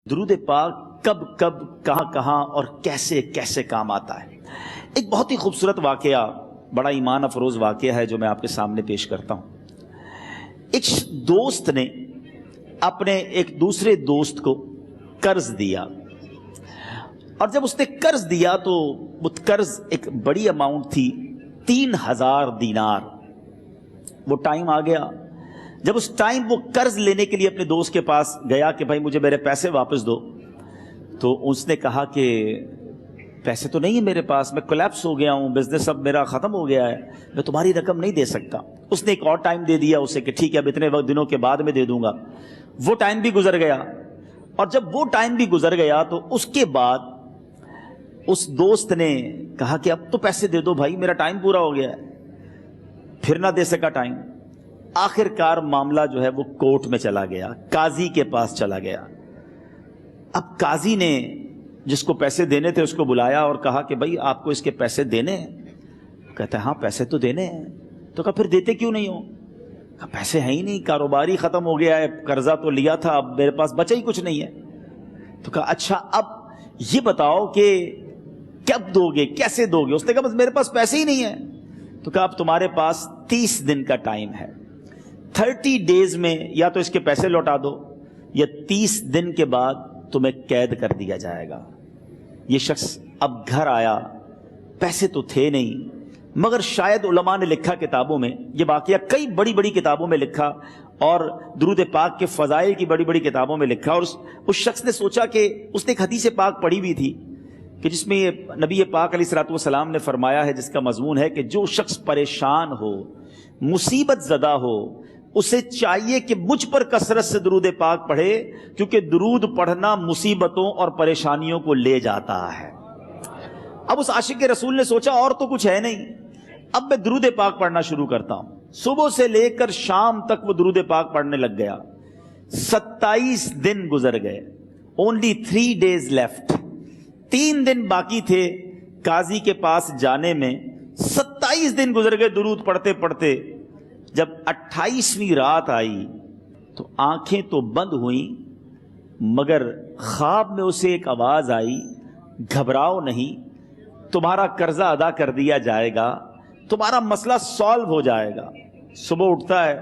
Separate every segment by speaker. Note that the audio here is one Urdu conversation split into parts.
Speaker 1: درود پاک کب کب کہاں کہاں اور کیسے کیسے کام آتا ہے۔ ایک بہت ہی خوبصورت واقعہ، بڑا ایمان افروز واقعہ ہے جو میں آپ کے سامنے پیش کرتا ہوں۔ ایک دوست نے اپنے ایک دوسرے دوست کو قرض دیا، اور جب اس نے قرض دیا تو وہ قرض ایک بڑی اماؤنٹ تھی، 3000 دینار۔ وہ ٹائم آ گیا جب اس ٹائم وہ قرض لینے کے لیے اپنے دوست کے پاس گیا کہ بھائی مجھے میرے پیسے واپس دو، تو اس نے کہا کہ پیسے تو نہیں ہے میرے پاس، میں کولیپس ہو گیا ہوں، بزنس اب میرا ختم ہو گیا ہے، میں تمہاری رقم نہیں دے سکتا۔ اس نے ایک اور ٹائم دے دیا اسے کہ ٹھیک ہے اب اتنے وقت دنوں کے بعد میں دے دوں گا۔ وہ ٹائم بھی گزر گیا، اور جب وہ ٹائم بھی گزر گیا تو اس کے بعد اس دوست نے کہا کہ اب تو پیسے دے دو بھائی، میرا ٹائم پورا ہو گیا ہے۔ پھر نہ دے سکا ٹائم۔ آخر کار معاملہ جو ہے وہ کورٹ میں چلا گیا، قاضی کے پاس چلا گیا۔ اب قاضی نے جس کو پیسے دینے تھے اس کو بلایا اور کہا کہ بھائی آپ کو اس کے پیسے دینے ہیں؟ کہتا ہے ہاں پیسے تو دینے ہیں۔ تو کہا پھر دیتے کیوں نہیں ہو؟ کہا پیسے ہیں ہی نہیں، کاروبار ہی ختم ہو گیا ہے، قرضہ تو لیا تھا، اب میرے پاس بچا ہی کچھ نہیں ہے۔ تو کہا اچھا اب یہ بتاؤ کہ کب دو گے، کیسے دو گے؟ اس نے کہا بس میرے پاس پیسے ہی نہیں ہیں۔ تو کہا اب تمہارے پاس 30 دن کا ٹائم ہے، 30 ڈیز میں یا تو اس کے پیسے لوٹا دو یا 30 دن کے بعد تمہیں قید کر دیا جائے گا۔ یہ شخص اب گھر آیا، پیسے تو تھے نہیں، مگر شاید علماء نے لکھا کتابوں میں، یہ واقعہ کئی بڑی بڑی کتابوں میں لکھا اور درود پاک کے فضائل کی بڑی بڑی کتابوں میں لکھا، اور اس شخص نے سوچا کہ اس نے ایک حدیث پاک پڑھی ہوئی تھی کہ جس میں یہ نبی پاک علیہ الصلوۃ والسلام نے فرمایا ہے، جس کا مضمون ہے کہ جو شخص پریشان ہو، مصیبت زدہ ہو، اسے چاہیے کہ مجھ پر کثرت سے درود پاک پڑھے، کیونکہ درود پڑھنا مصیبتوں اور پریشانیوں کو لے جاتا ہے۔ اب اس عاشق رسول نے سوچا اور تو کچھ ہے نہیں، اب میں درود پاک پڑھنا شروع کرتا ہوں۔ صبح سے لے کر شام تک وہ درود پاک پڑھنے لگ گیا۔ 27 دن گزر گئے، only 3 days left، 3 دن باقی تھے قاضی کے پاس جانے میں۔ 27 دن گزر گئے درود پڑھتے پڑھتے۔ جب 28ویں رات آئی تو آنکھیں تو بند ہوئیں، مگر خواب میں اسے ایک آواز آئی، گھبراؤ نہیں، تمہارا قرضہ ادا کر دیا جائے گا، تمہارا مسئلہ سالو ہو جائے گا۔ صبح اٹھتا ہے،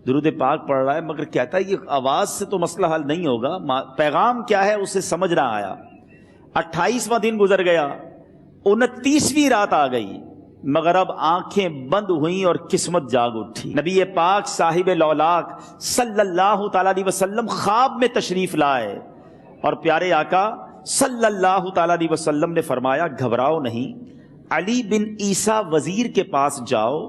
Speaker 1: درود پاک پڑھ رہا ہے، مگر کہتا ہے یہ آواز سے تو مسئلہ حل نہیں ہوگا، پیغام کیا ہے اسے سمجھ نہ آیا۔ 28واں دن گزر گیا، 29ویں رات آ گئی، مگر اب آنکھیں بند ہوئیں اور قسمت جاگ اٹھی۔ نبی پاک صاحب لولاک صلی اللہ تعالی علیہ وسلم خواب میں تشریف لائے، اور پیارے آقا صلی اللہ تعالی علیہ وسلم نے فرمایا گھبراؤ نہیں، علی بن عیسیٰ وزیر کے پاس جاؤ،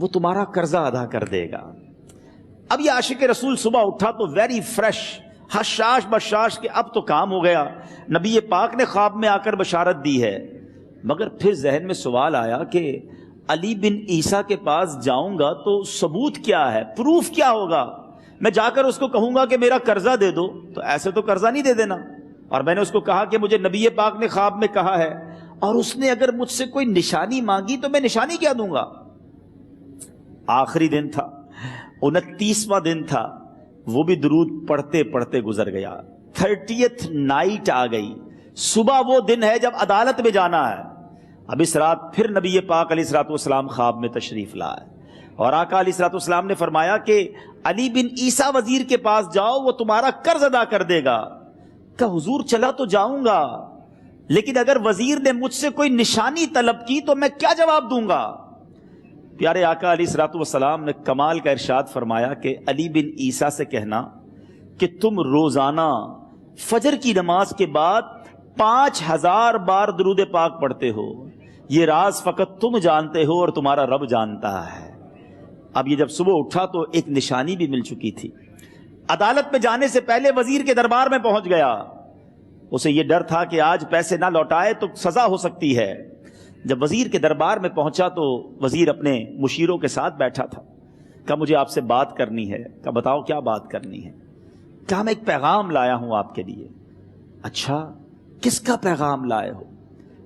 Speaker 1: وہ تمہارا قرضہ ادا کر دے گا۔ اب یہ عاشق رسول صبح اٹھا تو ویری فریش، حشاش بشاش کہ اب تو کام ہو گیا، نبی پاک نے خواب میں آ کر بشارت دی ہے۔ مگر پھر ذہن میں سوال آیا کہ علی بن عیسیٰ کے پاس جاؤں گا تو ثبوت کیا ہے، پروف کیا ہوگا؟ میں جا کر اس کو کہوں گا کہ میرا قرضہ دے دو تو ایسے تو قرضہ نہیں دے دینا، اور میں نے اس کو کہا کہ مجھے نبی پاک نے خواب میں کہا ہے، اور اس نے اگر مجھ سے کوئی نشانی مانگی تو میں نشانی کیا دوں گا؟ آخری دن تھا، 29واں دن تھا، وہ بھی درود پڑھتے پڑھتے گزر گیا۔ 30th نائٹ آ گئی، صبح وہ دن ہے جب عدالت میں جانا ہے۔ اب اس رات پھر نبی پاک علیہ الصلوۃ والسلام خواب میں تشریف لائے، اور آقا علیہ الصلوۃ والسلام نے فرمایا کہ علی بن عیسیٰ وزیر کے پاس جاؤ، وہ تمہارا قرض ادا کر دے گا۔ کہ حضور چلا تو جاؤں گا، لیکن اگر وزیر نے مجھ سے کوئی نشانی طلب کی تو میں کیا جواب دوں گا؟ پیارے آقا علیہ الصلوۃ والسلام نے کمال کا ارشاد فرمایا کہ علی بن عیسیٰ سے کہنا کہ تم روزانہ فجر کی نماز کے بعد 5000 بار درود پاک پڑھتے ہو، یہ راز فقط تم جانتے ہو اور تمہارا رب جانتا ہے۔ اب یہ جب صبح اٹھا تو ایک نشانی بھی مل چکی تھی۔ عدالت میں جانے سے پہلے وزیر کے دربار میں پہنچ گیا، اسے یہ ڈر تھا کہ آج پیسے نہ لوٹائے تو سزا ہو سکتی ہے۔ جب وزیر کے دربار میں پہنچا تو وزیر اپنے مشیروں کے ساتھ بیٹھا تھا۔ کہا مجھے آپ سے بات کرنی ہے۔ کہا بتاؤ کیا بات کرنی ہے؟ کہا میں ایک پیغام لایا ہوں آپ کے لیے۔ اچھا کس کا پیغام لائے ہو؟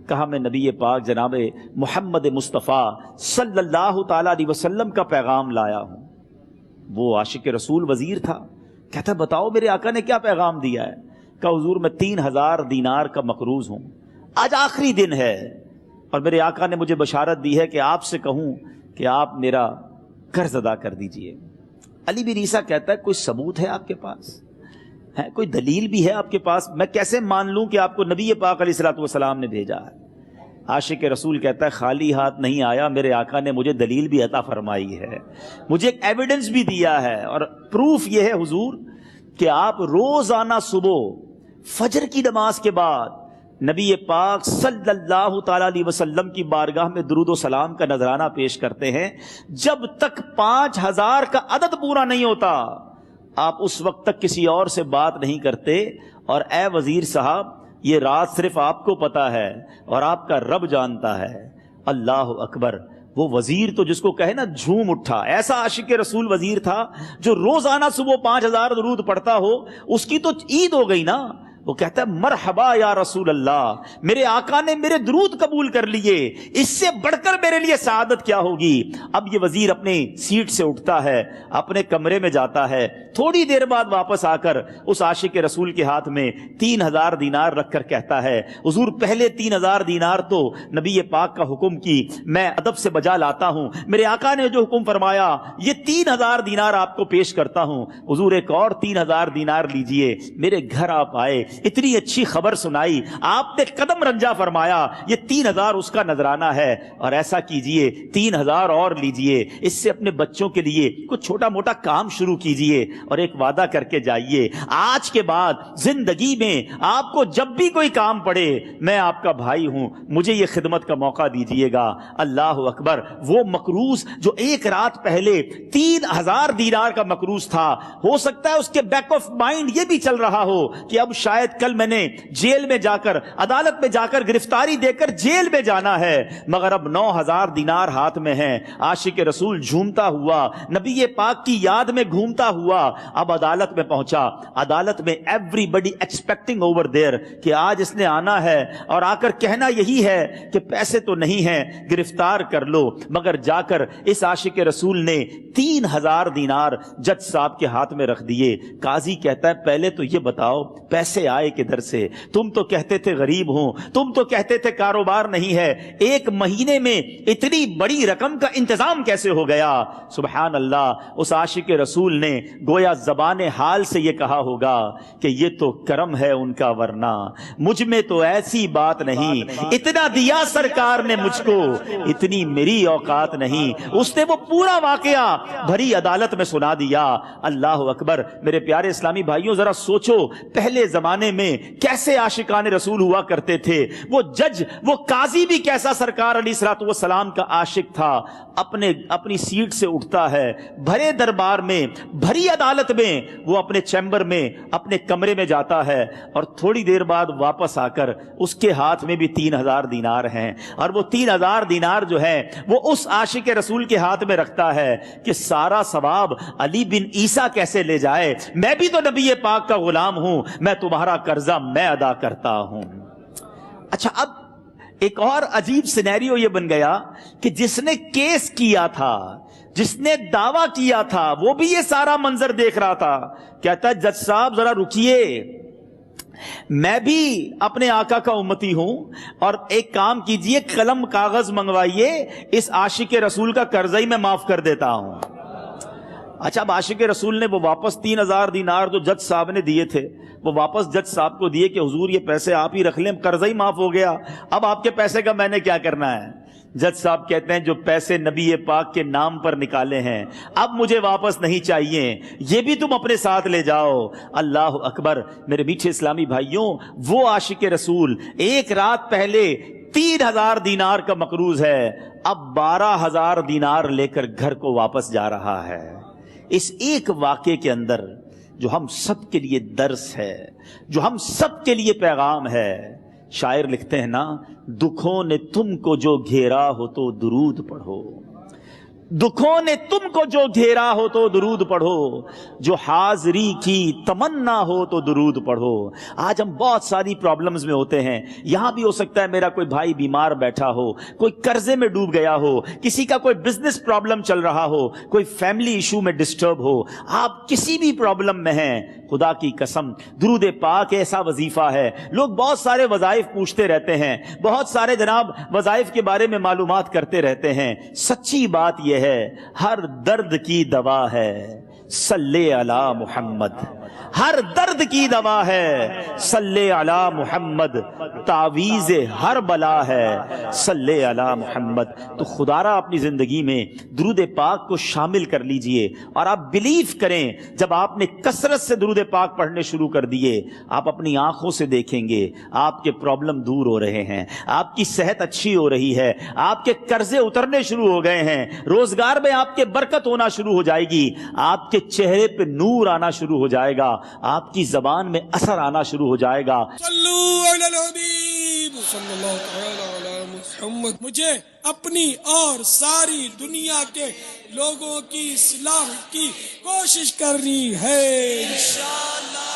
Speaker 1: کہا میں نبی پاک جناب محمد مصطفیٰ صلی اللہ تعالی علیہ وسلم کا پیغام لایا ہوں۔ وہ عاشق رسول وزیر تھا، کہتا بتاؤ میرے آقا نے کیا پیغام دیا ہے؟ کہا حضور میں 3000 دینار کا مقروض ہوں، آج آخری دن ہے اور میرے آقا نے مجھے بشارت دی ہے کہ آپ سے کہوں کہ آپ میرا قرض ادا کر دیجئے۔ علی بن عیسیٰ کہتا ہے کوئی ثبوت ہے آپ کے پاس؟ ہے کوئی دلیل بھی ہے آپ کے پاس؟ میں کیسے مان لوں کہ آپ کو نبی پاک علیہ الصلوۃ والسلام نے بھیجا ہے؟ عاشق رسول کہتا ہے خالی ہاتھ نہیں آیا، میرے آقا نے مجھے دلیل بھی عطا فرمائی ہے، مجھے ایک ایویڈنس بھی دیا ہے، اور پروف یہ ہے حضور کہ آپ روزانہ صبح فجر کی نماز کے بعد نبی پاک صلی اللہ تعالی علیہ وسلم کی بارگاہ میں درود و سلام کا نذرانہ پیش کرتے ہیں۔ جب تک 5000 کا عدد پورا نہیں ہوتا آپ اس وقت تک کسی اور سے بات نہیں کرتے، اور اے وزیر صاحب یہ راز صرف آپ کو پتا ہے اور آپ کا رب جانتا ہے۔ اللہ اکبر! وہ وزیر تو جس کو کہے نا جھوم اٹھا، ایسا عاشق رسول وزیر تھا جو روزانہ صبح 5000 درود پڑھتا ہو، اس کی تو عید ہو گئی نا۔ وہ کہتا ہے مرحبا یا رسول اللہ، میرے آقا نے میرے درود قبول کر لیے، اس سے بڑھ کر میرے لیے سعادت کیا ہوگی۔ اب یہ وزیر اپنے سیٹ سے اٹھتا ہے، اپنے کمرے میں جاتا ہے، تھوڑی دیر بعد واپس آ کر اس عاشق رسول کے ہاتھ میں 3000 دینار رکھ کر کہتا ہے حضور پہلے 3000 دینار تو نبی پاک کا حکم کی میں ادب سے بجا لاتا ہوں، میرے آقا نے جو حکم فرمایا یہ 3000 دینار آپ کو پیش کرتا ہوں، حضور ایک اور 3000 دینار لیجئے۔ میرے گھر آپ آئے، اتنی اچھی خبر سنائی، آپ نے قدم رنجا فرمایا، یہ 3000 اس کا نذرانہ ہے، اور ایسا کیجئے 3000 اور لیجئے، اس سے اپنے بچوں کے لیے کچھ چھوٹا موٹا کام شروع کیجئے، اور ایک وعدہ کر کے جائیے آج کے بعد زندگی میں آپ کو جب بھی کوئی کام پڑے میں آپ کا بھائی ہوں، مجھے یہ خدمت کا موقع دیجئے گا۔ اللہ اکبر! وہ مقروض جو ایک رات پہلے 3000 دینار کا مقروض تھا، ہو سکتا ہے اس کے بیک آف مائنڈ یہ بھی چل رہا ہو کہ اب شاید کل میں نے جیل میں جا کر عدالت میں جا کر گرفتاری دے کر جیل میں جانا ہے، مگر اب 9000 دینار ہاتھ میں ہیں۔ عاشق رسول جھومتا ہوا نبی پاک کی یاد میں گھومتا ہوا اب عدالت میں پہنچا۔ عدالت میں everybody expecting over there کہ آج اس نے آنا ہے اور آ کر کہنا یہی ہے کہ پیسے تو نہیں ہیں، گرفتار کر لو، مگر جا کر اس عاشق رسول نے 3000 دینار جج صاحب کے ہاتھ میں رکھ دیے۔ قاضی کہتا ہے پہلے تو یہ بتاؤ پیسے آئے کدھر سے؟ تم تو کہتے تھے غریب ہوں، تم تو کہتے تھے کاروبار نہیں ہے، ایک مہینے میں اتنی بڑی رقم کا انتظام کیسے ہو گیا؟ سبحان اللہ! اس عاشق رسول نے گویا زبان حال سے یہ کہا ہوگا کہ یہ تو کرم ہے ان کا، ورنہ مجھ میں تو ایسی بات نہیں، اتنا دیا سرکار نے مجھ کو، اتنی میری اوقات نہیں۔ اس نے وہ پورا واقعہ بھری عدالت میں سنا دیا۔ اللہ اکبر! میرے پیارے اسلامی بھائیوں ذرا سوچو پہلے زمانے میں کیسے عاشقان رسول ہوا کرتے تھے، وہ جج وہ قاضی بھی کیسا سرکار علیہ الصلوۃ والسلام کا عاشق تھا۔ اپنی سیٹ سے اٹھتا ہے، بھرے دربار میں بھری عدالت میں وہ اپنے چیمبر میں اپنے کمرے میں جاتا ہے، اور تھوڑی دیر بعد واپس آ کر اس کے ہاتھ میں بھی 3000 دینار ہیں، اور وہ 3000 دینار جو ہے وہ اس عاشق رسول کے ہاتھ میں رکھتا ہے کہ سارا ثواب علی بن عیسیٰ کیسے لے جائے، میں بھی تو نبی پاک کا غلام ہوں، میں تمہارا قرضہ میں ادا کرتا ہوں۔ اچھا، اب ایک اور عجیب سینیریو یہ بن گیا کہ جس نے کیس کیا تھا، جس نے دعویٰ کیا تھا، وہ بھی یہ سارا منظر دیکھ رہا تھا۔ کہتا ہے جج صاحب ذرا رکیے، میں بھی اپنے آقا کا امتی ہوں، اور ایک کام کیجئے قلم کاغذ منگوائیے، اس عاشق رسول کا قرضہ ہی میں معاف کر دیتا ہوں۔ اچھا، اب عاشق رسول نے وہ واپس 3000 دینار جو جج صاحب نے دیے تھے وہ واپس جج صاحب کو دیے کہ حضور یہ پیسے آپ ہی رکھ لیں، قرضہ ہی معاف ہو گیا، اب آپ کے پیسے کا میں نے کیا کرنا ہے؟ جج صاحب کہتے ہیں جو پیسے نبی پاک کے نام پر نکالے ہیں اب مجھے واپس نہیں چاہیے، یہ بھی تم اپنے ساتھ لے جاؤ۔ اللہ اکبر! میرے میٹھے اسلامی بھائیوں، وہ عاشق رسول ایک رات پہلے 3000 دینار کا مقروض ہے، اب 12000 دینار لے کر گھر کو واپس جا رہا ہے۔ اس ایک واقعے کے اندر جو ہم سب کے لیے درس ہے، جو ہم سب کے لیے پیغام ہے، شاعر لکھتے ہیں نا، دکھوں نے تم کو جو گھیرا ہو تو درود پڑھو، دکھوں نے تم کو جو گھیرا ہو تو درود پڑھو، جو حاضری کی تمنا ہو تو درود پڑھو۔ آج ہم بہت ساری پرابلمز میں ہوتے ہیں، یہاں بھی ہو سکتا ہے میرا کوئی بھائی بیمار بیٹھا ہو، کوئی قرضے میں ڈوب گیا ہو، کسی کا کوئی بزنس پرابلم چل رہا ہو، کوئی فیملی ایشو میں ڈسٹرب ہو، آپ کسی بھی پرابلم میں ہیں، خدا کی قسم درود پاک ایسا وظیفہ ہے. لوگ بہت سارے وظائف پوچھتے رہتے ہیں, بہت سارے جناب وظائف کے بارے میں معلومات کرتے رہتے ہیں. سچی بات یہ ہے ہر درد کی دوا ہے صلی علی محمد. ہر درد کی دوا ہے صلی علی محمد. تعویذ ہر بلا ہے صلی علی محمد. تو خدا را اپنی زندگی میں درود پاک کو شامل کر لیجئے, اور آپ بلیو کریں جب آپ نے کثرت سے درود پاک پڑھنے شروع کر دیے, آپ اپنی آنکھوں سے دیکھیں گے آپ کے پرابلم دور ہو رہے ہیں, آپ کی صحت اچھی ہو رہی ہے, آپ کے قرضے اترنے شروع ہو گئے ہیں, روزگار میں آپ کے برکت ہونا شروع ہو جائے گی, آپ کے چہرے پہ نور آنا شروع ہو جائے گا, آپ کی زبان میں اثر آنا شروع ہو جائے گا.
Speaker 2: صلو علی الحبیب صلی اللہ تعالی علی محمد. مجھے اپنی اور ساری دنیا کے لوگوں کی اصلاح کی کوشش کرنی ہے انشاءاللہ.